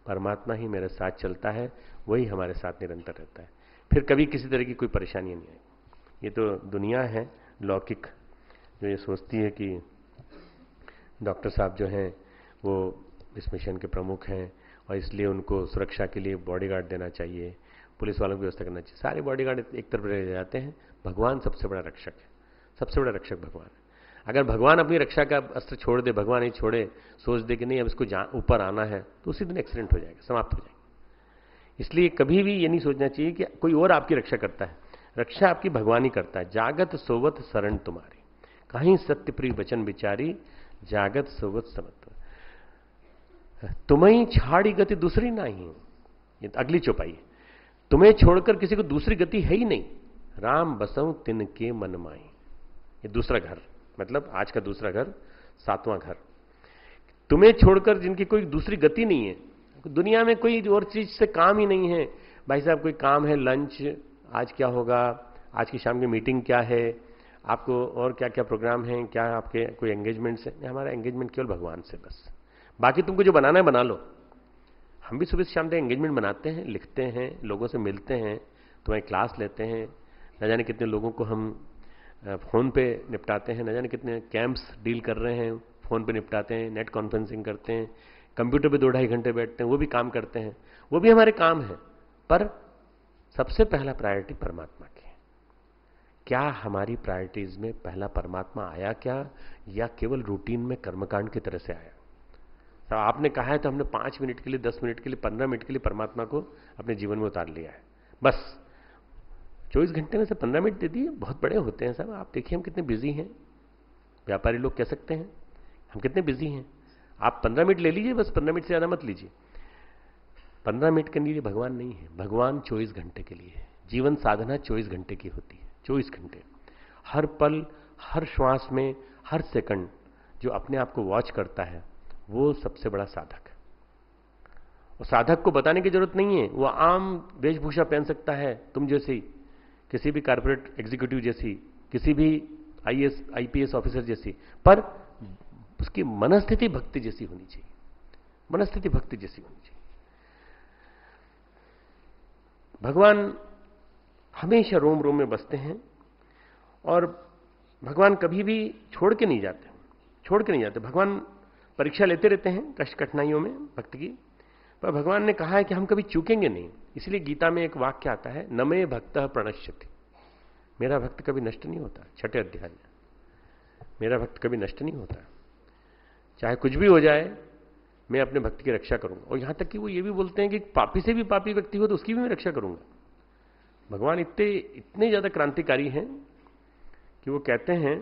परमात्मा ही मेरे साथ चलता है, वही हमारे साथ निरंतर रहता है, फिर कभी किसी तरह की कोई परेशानी नहीं आएगी। ये तो दुनिया है लौकिक, जो ये सोचती है कि डॉक्टर साहब जो हैं वो इस मिशन के प्रमुख हैं और इसलिए उनको सुरक्षा के लिए बॉडीगार्ड देना चाहिए, पुलिस वालों की व्यवस्था करना चाहिए। सारे बॉडीगार्ड एक तरफ रह जाते हैं, भगवान सबसे बड़ा रक्षक है, सबसे बड़ा रक्षक भगवान है। अगर भगवान अपनी रक्षा का अस्त्र छोड़ दे, भगवान ही छोड़े, सोच दे कि नहीं अब इसको ऊपर आना है, तो उसी दिन एक्सीडेंट हो जाएगा, समाप्त हो जाएगा। इसलिए कभी भी ये नहीं सोचना चाहिए कि कोई और आपकी रक्षा करता है, रक्षा आपकी भगवान ही करता है। जागत सोवत शरण तुम्हारी, कहीं सत्य प्रिय वचन विचारी, जागत सोवत समत्व, तुम्हें छाड़ी गति दूसरी नहीं। ये अगली चौपाई है, तुम्हें छोड़कर किसी को दूसरी गति है ही नहीं। राम बसऊं तिनके मन माई, ये दूसरा घर, मतलब आज का दूसरा घर, 7वां घर। तुम्हें छोड़कर जिनकी कोई दूसरी गति नहीं है, दुनिया में कोई और चीज से काम ही नहीं है। भाई साहब कोई काम है, लंच आज क्या होगा, आज की शाम की मीटिंग क्या है, आपको और क्या क्या प्रोग्राम है, क्या आपके कोई एंगेजमेंट्स है। हमारा एंगेजमेंट केवल भगवान से बस, बाकी तुमको जो बनाना है बना लो। हम भी सुबह से शाम तक एंगेजमेंट बनाते हैं, लिखते हैं, लोगों से मिलते हैं, तुम्हारी क्लास लेते हैं, न जाने कितने लोगों को हम फोन पे निपटाते हैं, न जाने कितने कैंप्स डील कर रहे हैं, फोन पे निपटाते हैं, नेट कॉन्फ्रेंसिंग करते हैं, कंप्यूटर पे 2-2.5 घंटे बैठते हैं, वो भी काम करते हैं, वो भी हमारे काम है। पर सबसे पहला प्रायोरिटी परमात्मा की है। क्या हमारी प्रायोरिटीज में पहला परमात्मा आया क्या, या केवल रूटीन में कर्मकांड की तरह से आया? तो आपने कहा है तो हमने 5 मिनट के लिए, 10 मिनट के लिए, 15 मिनट के लिए परमात्मा को अपने जीवन में उतार लिया है। बस 24 घंटे में से 15 मिनट दे दिए, बहुत बड़े होते हैं साहब। आप देखिए हम कितने बिजी हैं, व्यापारी लोग कह सकते हैं हम कितने बिजी हैं। आप 15 मिनट ले लीजिए, बस 15 मिनट से ज्यादा मत लीजिए। 15 मिनट के लिए भगवान नहीं है, भगवान 24 घंटे के लिए है। जीवन साधना 24 घंटे की होती है, 24 घंटे। हर पल, हर श्वास में, हर सेकंड जो अपने आप को वॉच करता है, वो सबसे बड़ा साधक है। और साधक को बताने की जरूरत नहीं है, वो आम वेशभूषा पहन सकता है, तुम जैसी, किसी भी कॉर्पोरेट एग्जीक्यूटिव जैसी, किसी भी आईएएस आईपीएस ऑफिसर जैसी, पर उसकी मनस्थिति भक्ति जैसी होनी चाहिए, मनस्थिति भक्ति जैसी होनी चाहिए। भगवान हमेशा रोम रोम में बसते हैं और भगवान कभी भी छोड़ के नहीं जाते, छोड़ के नहीं जाते। भगवान परीक्षा लेते रहते हैं कष्ट कठिनाइयों में भक्त की, पर भगवान ने कहा है कि हम कभी चूकेंगे नहीं। इसलिए गीता में एक वाक्य आता है, न मे भक्तः प्रणश्यति, मेरा भक्त कभी नष्ट नहीं होता। 6ठे अध्याय में, मेरा भक्त कभी नष्ट नहीं होता, चाहे कुछ भी हो जाए मैं अपने भक्त की रक्षा करूंगा। और यहां तक कि वो ये भी बोलते हैं कि पापी से भी पापी व्यक्ति हो तो उसकी भी मैं रक्षा करूंगा। भगवान इतने ज्यादा क्रांतिकारी हैं कि वो कहते हैं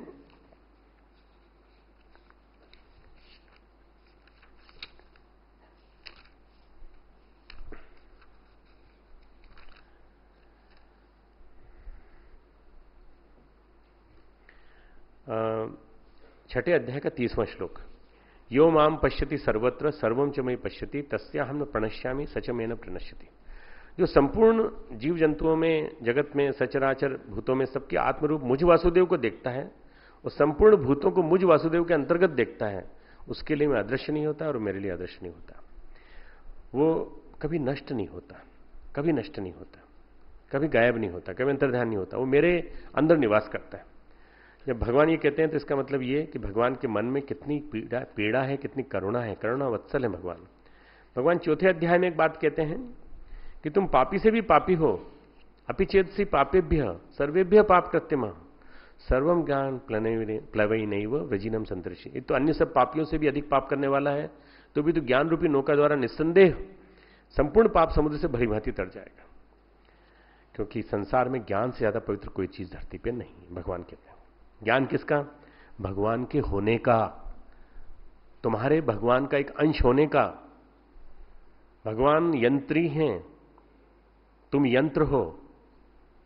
छठे अध्याय का 30वां श्लोक, यो माम पश्यति सर्वत्र सर्वम च मयि पश्यति तस्याहं न प्रणश्यामि सच में न प्रणश्यति। जो संपूर्ण जीव जंतुओं में, जगत में, सचराचर भूतों में सबके आत्मरूप मुझ वासुदेव को देखता है और संपूर्ण भूतों को मुझ वासुदेव के अंतर्गत देखता है, उसके लिए मैं अदृश्य नहीं होता और मेरे लिए अदृश्य नहीं होता। वो कभी नष्ट नहीं होता, कभी नष्ट नहीं होता, कभी गायब नहीं होता, कभी अंतर्ध्यान नहीं होता, वो मेरे अंदर निवास करता है। जब भगवान ये कहते हैं तो इसका मतलब ये कि भगवान के मन में कितनी पीड़ा है, कितनी करुणा है, करुणा वत्सल है भगवान। भगवान 4थे अध्याय में एक बात कहते हैं कि तुम पापी से भी पापी हो, अपि चेदसि पापेभ्य सर्वेभ्य पाप कृत्यम सर्वम ज्ञान प्लवई नैव वृजिनम संतरिषि। ये तो अन्य सब पापियों से भी अधिक पाप करने वाला है, तो भी तो ज्ञान रूपी नौका द्वारा निस्संदेह संपूर्ण पाप समुद्र से भली भांति तर जाएगा। क्योंकि संसार में ज्ञान से ज्यादा पवित्र कोई चीज धरती पे नहीं। भगवान कहते हैं ज्ञान किसका? भगवान के होने का, तुम्हारे भगवान का एक अंश होने का। भगवान यंत्री हैं, तुम यंत्र हो।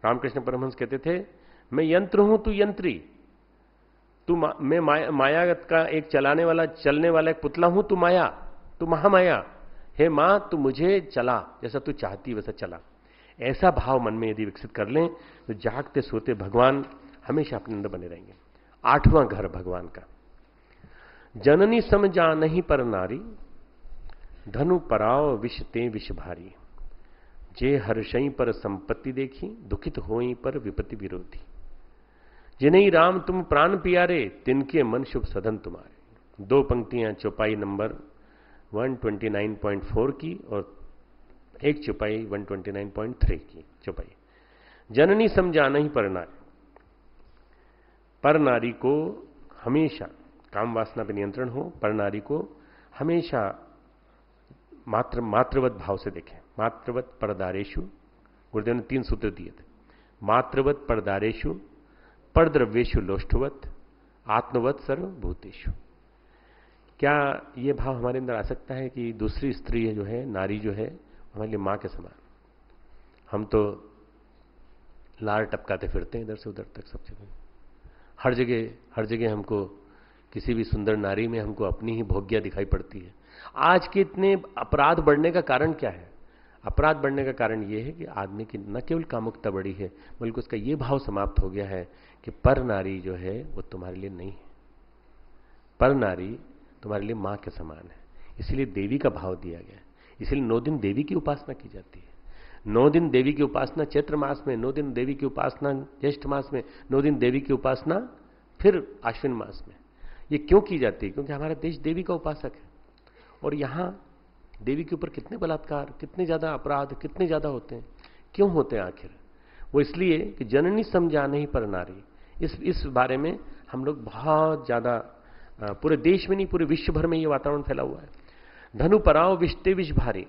रामकृष्ण परमहंस कहते थे, मैं यंत्र हूं, तू यंत्री। तू मैं माया का एक चलाने वाला, चलने वाला एक पुतला हूं, तू माया, तू महामाया। हे मां, तू मुझे चला, जैसा तू चाहती वैसा चला। ऐसा भाव मन में यदि विकसित कर लें तो जागते सोते भगवान हमेशा अपने अंदर बने रहेंगे। 8वां घर भगवान का, जननी समझा नहीं पर नारी, धनु पराव विष ते विष भारी, जे हर्षई पर संपत्ति देखी, दुखित होई पर विपत्ति विरोधी। जिन्हीं राम तुम प्राण पियारे, तिनके मन शुभ सधन तुम्हारे। दो पंक्तियां चौपाई नंबर 129.4 की और एक चौपाई 129.3 की चौपाई। जननी समझाना ही पर नारी, पर नारी को हमेशा काम वासना पर नियंत्रण हो, पर नारी को हमेशा मातृवत भाव से देखें। मातृवत परदारेशु, गुरुदेव ने 3 सूत्र दिए थे। मातृवत परदारेशु, परद्रव्येशु लोष्ठवत, आत्मवत सर्वभूतेषु। क्या ये भाव हमारे अंदर आ सकता है कि दूसरी स्त्री जो है, नारी जो है, हमारे लिए मां के समान। हम तो लार टपकाते फिरते हैं इधर से उधर तक, सब जगह, हर जगह हमको किसी भी सुंदर नारी में हमको अपनी ही भोग्या दिखाई पड़ती है। आज के इतने अपराध बढ़ने का कारण क्या है? अपराध बढ़ने का कारण यह है कि आदमी की न केवल कामुकता बढ़ी है, बल्कि उसका यह भाव समाप्त हो गया है कि पर नारी जो है वो तुम्हारे लिए नहीं है। पर नारी तुम्हारे लिए मां के समान है। इसलिए देवी का भाव दिया गया है। इसलिए 9 दिन देवी की उपासना की जाती है। 9 दिन देवी की उपासना चैत्र मास में, 9 दिन देवी की उपासना ज्येष्ठ मास में, 9 दिन देवी की उपासना फिर आश्विन मास में। ये क्यों की जाती है? क्योंकि हमारा देश देवी का उपासक है और यहां देवी के ऊपर कितने बलात्कार, कितने ज्यादा अपराध, कितने ज्यादा होते हैं। क्यों होते हैं आखिर? वो इसलिए कि जननी समझा नहीं पर नारी। इस बारे में हम लोग बहुत ज्यादा, पूरे देश में नहीं पूरे विश्व भर में ये वातावरण फैला हुआ है। धनु पराव विषते विष भारी,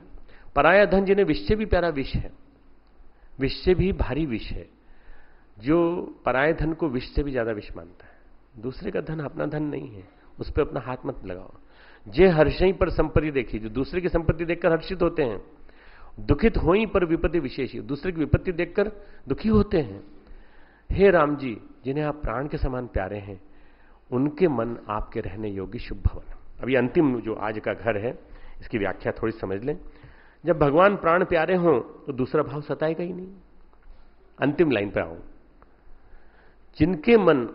पराया धन जिन्हें विष से भी प्यारा विष है, विष से भी भारी विष है। जो पराये धन को विष से भी ज्यादा विष मानता है। दूसरे का धन अपना धन नहीं है, उस पर अपना हाथ मत लगाओ। जे हर्षई पर संपत्ति देखी, जो दूसरे की संपत्ति देखकर हर्षित होते हैं। दुखित होई पर विपत्ति विशेषी, दूसरे की विपत्ति देखकर दुखी होते हैं। हे राम जी, जिन्हें आप प्राण के समान प्यारे हैं, उनके मन आपके रहने योग्य शुभ भवन। अभी अंतिम जो आज का घर है, इसकी व्याख्या थोड़ी समझ लें। जब भगवान प्राण प्यारे हों तो दूसरा भाव सताएगा ही नहीं। अंतिम लाइन पर आऊं, जिनके मन,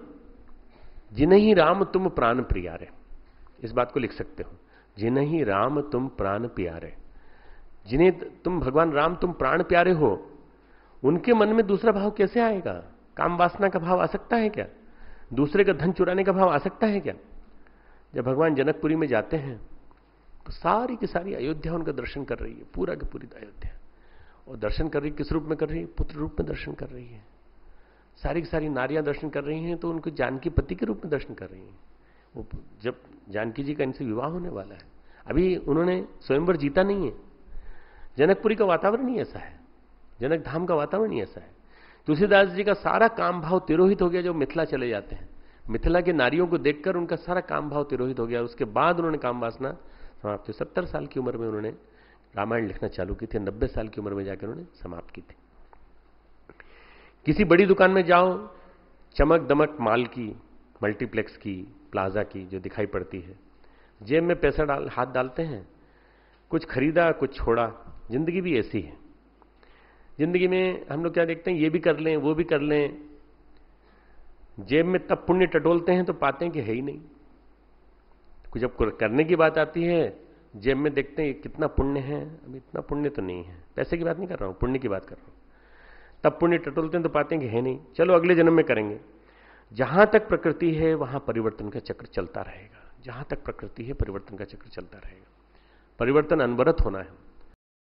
जिन्हीं राम तुम प्राण प्यारे, इस बात को लिख सकते हो, जिन्हीं राम तुम प्राण प्यारे, जिन्हें तुम भगवान राम तुम प्राण प्यारे हो, उनके मन में दूसरा भाव कैसे आएगा? काम वासना का भाव आ सकता है क्या? दूसरे का धन चुराने का भाव आ सकता है क्या? जब भगवान जनकपुरी में जाते हैं तो सारी की सारी अयोध्या उनका दर्शन कर रही है, पूरा की पूरी अयोध्या। और दर्शन कर रही, किस रूप में कर रही है? पुत्र रूप में दर्शन कर रही है। सारी की सारी नारियां दर्शन कर रही हैं तो उनको जानकी पति के रूप में दर्शन कर रही हैं। वो जब जानकी जी का इनसे विवाह होने वाला है, अभी उन्होंने स्वयंवर जीता नहीं है। जनकपुरी का वातावरण ही ऐसा है, जनक धाम का वातावरण ही ऐसा है। तुलसीदास जी का सारा काम भाव तिरोहित हो गया जब मिथिला चले जाते हैं। मिथिला के नारियों को देखकर उनका सारा काम भाव तिरोहित हो गया। उसके बाद उन्होंने काम वासना समाप्त की। 70 साल की उम्र में उन्होंने रामायण लिखना चालू की थी, 90 साल की उम्र में जाकर उन्होंने समाप्त की थी। किसी बड़ी दुकान में जाओ, चमक दमक माल की, मल्टीप्लेक्स की, प्लाजा की जो दिखाई पड़ती है, जेब में पैसा हाथ डालते हैं, कुछ खरीदा कुछ छोड़ा। जिंदगी भी ऐसी है। जिंदगी में हम लोग क्या देखते हैं, ये भी कर लें वो भी कर लें। जेब में तब पुण्य टटोलते हैं तो पाते हैं कि है ही नहीं। कुछ जब करने की बात आती है, जेब में देखते हैं कितना पुण्य है, अब इतना पुण्य तो नहीं है। पैसे की बात नहीं कर रहा हूं, पुण्य की बात कर रहा हूं। तब पुण्य टटोलते हैं तो पाते हैं कि है नहीं, चलो अगले जन्म में करेंगे। जहां तक प्रकृति है वहां परिवर्तन का चक्र चलता रहेगा। जहां तक प्रकृति है परिवर्तन का चक्र चलता रहेगा। परिवर्तन अनवरत होना है।